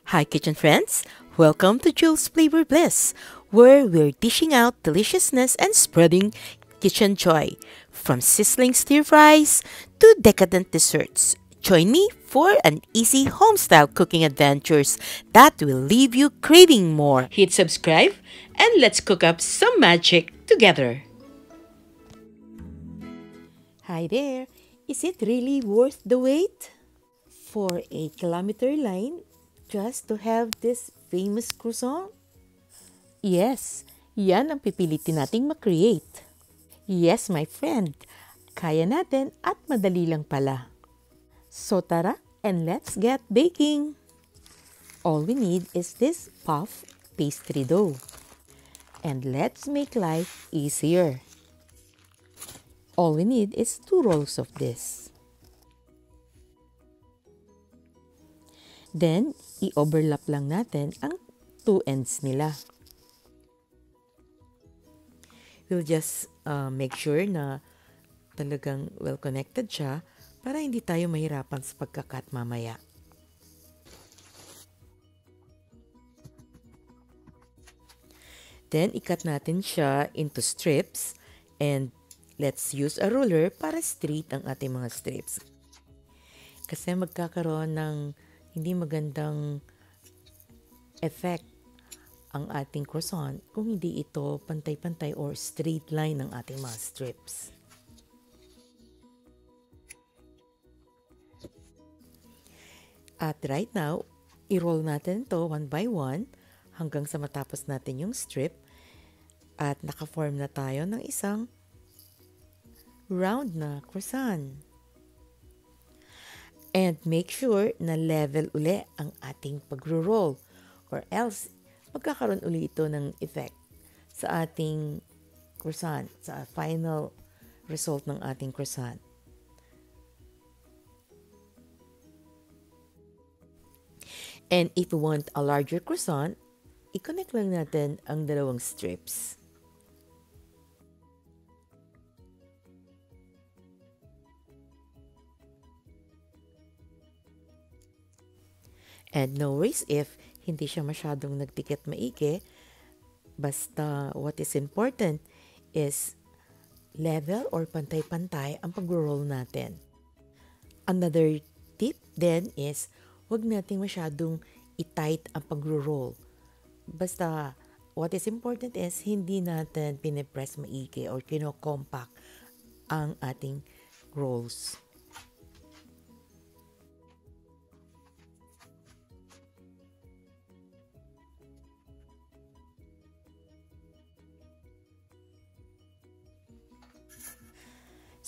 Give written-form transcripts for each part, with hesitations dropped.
Hi, kitchen friends. Welcome to Jules Flavor Bliss, where we're dishing out deliciousness and spreading kitchen joy. From sizzling stir fries to decadent desserts. Join me for an easy home-style cooking adventures that will leave you craving more. Hit subscribe and let's cook up some magic together. Hi there. Is it really worth the wait? For a kilometer line just to have this famous croissant? Yes, yan ang pipilitin nating makreate. Yes, my friend. Kaya natin at madali lang pala. So tara and let's get baking. All we need is this puff pastry dough. And let's make life easier. All we need is 2 rolls of this. Then, i-overlap lang natin ang 2 ends nila. We'll just make sure na talagang well-connected siya para hindi tayo mahirapan sa pagkakat mamaya. Then, ikat natin siya into strips and let's use a ruler para straight ang ating mga strips. Kasi magkakaroon ng hindi magandang effect ang ating croissant kung hindi ito pantay-pantay or straight line ng ating mga strips. At right now, i-roll natin ito one by one hanggang sa matapos natin yung strip at naka-form na tayo ng isang round na croissant. And make sure na level uli ang ating pagro-roll or else magkakaroon uli ito ng effect sa ating croissant, sa final result ng ating croissant. And if you want a larger croissant, i-connect lang natin ang dalawang strips. And no worries if hindi siya masyadong nagtikit maigi. Basta what is important is level or pantay-pantay ang pag-roll natin. Another tip then is huwag natin masyadong i-tight ang pag-roll. Basta what is important is hindi natin pinipress maigi or kino-compact ang ating rolls.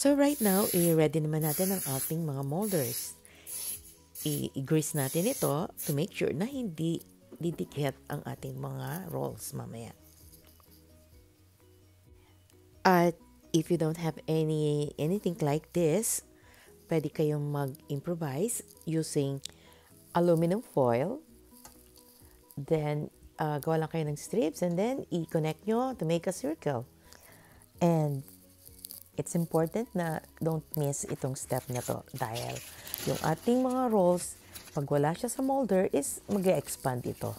So right now, i-ready naman natin ang ating mga molders. I-grease natin ito to make sure na hindi didikit ang ating mga rolls mamaya. At if you don't have anything like this, pwede kayong mag-improvise using aluminum foil. Then, gawa lang kayo ng strips and then i-connect nyo to make a circle. And it's important na don't miss itong step na to dahil yung ating mga rolls, pag wala siya sa molder, is mag-expand ito.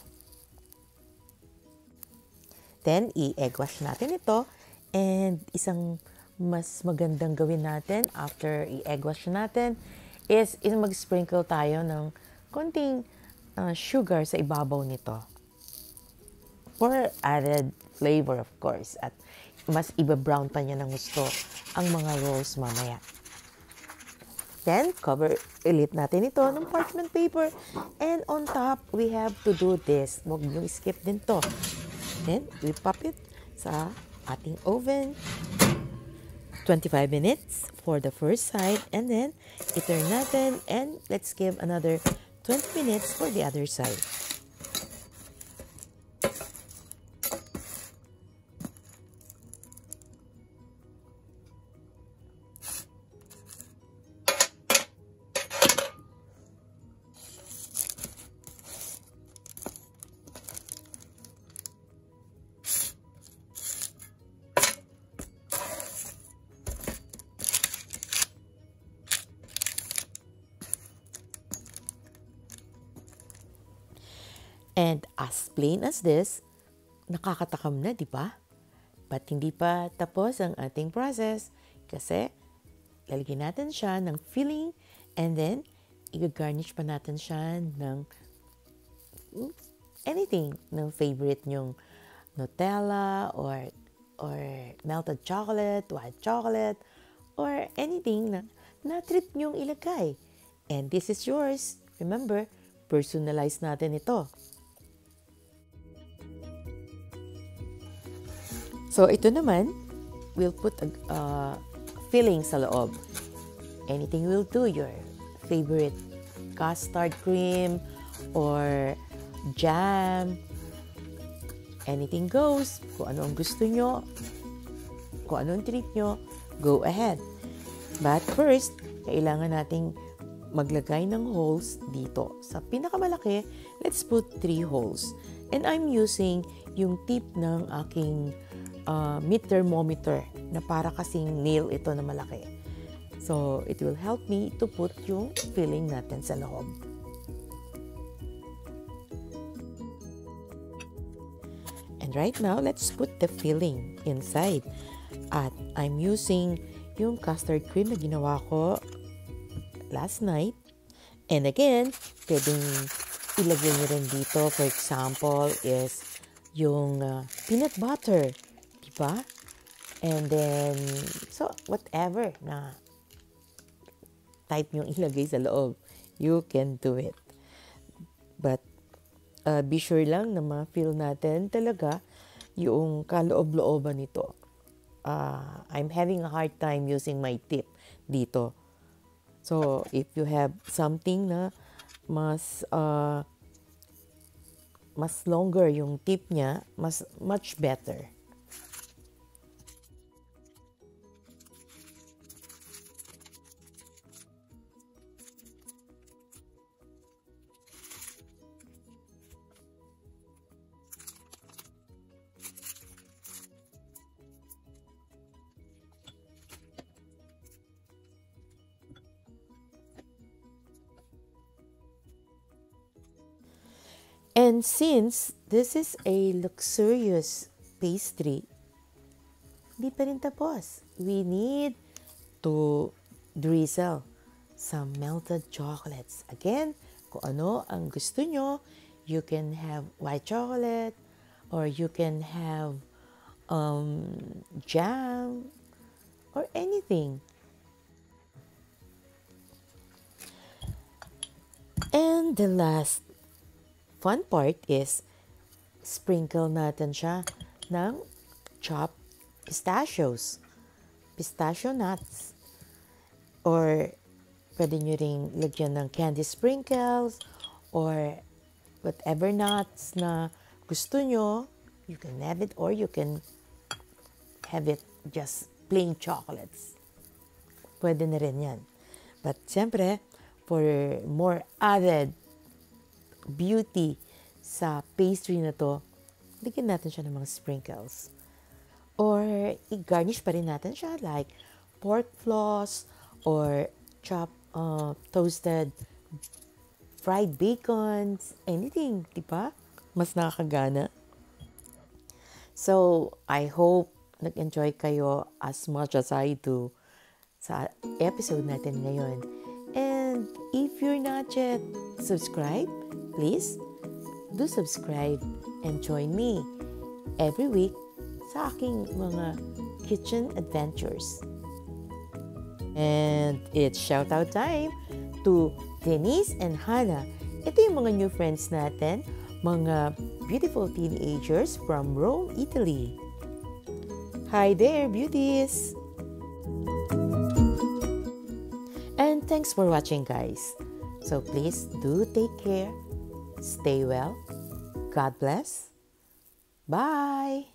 Then, i-egg wash natin ito and isang mas magandang gawin natin after i-egg wash natin is mag-sprinkle tayo ng konting sugar sa ibabaw nito. For added flavor, of course, at mas iba-brown pa niya ng gusto ang mga rolls mamaya. Then, cover ulit natin ito ng parchment paper. And on top, we have to do this. Huwag nyo skip din to. Then, we pop it sa ating oven. 25 minutes for the first side. And then, i-turn natin. And let's give another 20 minutes for the other side. And as plain as this, nakakatakam na, di ba? But hindi pa tapos ang ating process kasi lalagyan natin siya ng filling and then i-garnish pa natin siya ng anything ng favorite nyong Nutella or melted chocolate, white chocolate, or anything na trip nyong ilagay. And this is yours. Remember, personalize natin ito. So, ito naman, we'll put a filling sa loob. Anything will do, your favorite custard cream or jam, anything goes. Kung ano ang gusto nyo, kung ano ang treat nyo, go ahead. But first, kailangan nating maglagay ng holes dito. Sa pinakamalaki, let's put 3 holes. And I'm using yung tip ng aking meat thermometer na para kasing nail ito na malaki. So, it will help me to put yung filling natin sa loob. And right now, let's put the filling inside. At I'm using yung custard cream na ginawa ko last night. And again, pwedeng ilagay nyo rin dito, for example, is yung peanut butter. Diba? And then, so, whatever na type nyo ilagay sa loob, you can do it. But, be sure lang na ma-feel natin talaga yung kaloob-looban nito. I'm having a hard time using my tip dito. So, if you have something na mas longer yung tip niya, much better. And since this is a luxurious pastry, di pa rin tapos. We need to drizzle some melted chocolates. Again, kung ano ang gusto nyo, you can have white chocolate or you can have jam or anything. And the last fun part is sprinkle natin siya ng chopped pistachios, pistachio nuts, or pwede nyo ring lagyan ng candy sprinkles or whatever nuts na gusto nyo. You can have it or you can have it just plain chocolates. Pwede na rin yan. But siyempre, for more added beauty sa pastry na to, lagyan natin siya ng mga sprinkles. Or i-garnish pa rin natin siya like pork floss or chopped toasted fried bacons, anything, di ba? Mas nakakagana. So, I hope nag-enjoy kayo as much as I do sa episode natin ngayon. And if you're not yet subscribed, please do subscribe and join me every week sa aking mga kitchen adventures. And it's shoutout time to Denise and Hannah. Ito yung mga new friends natin, mga beautiful teenagers from Rome, Italy. Hi there, beauties! And thanks for watching, guys. So please do take care. Stay well. God bless. Bye.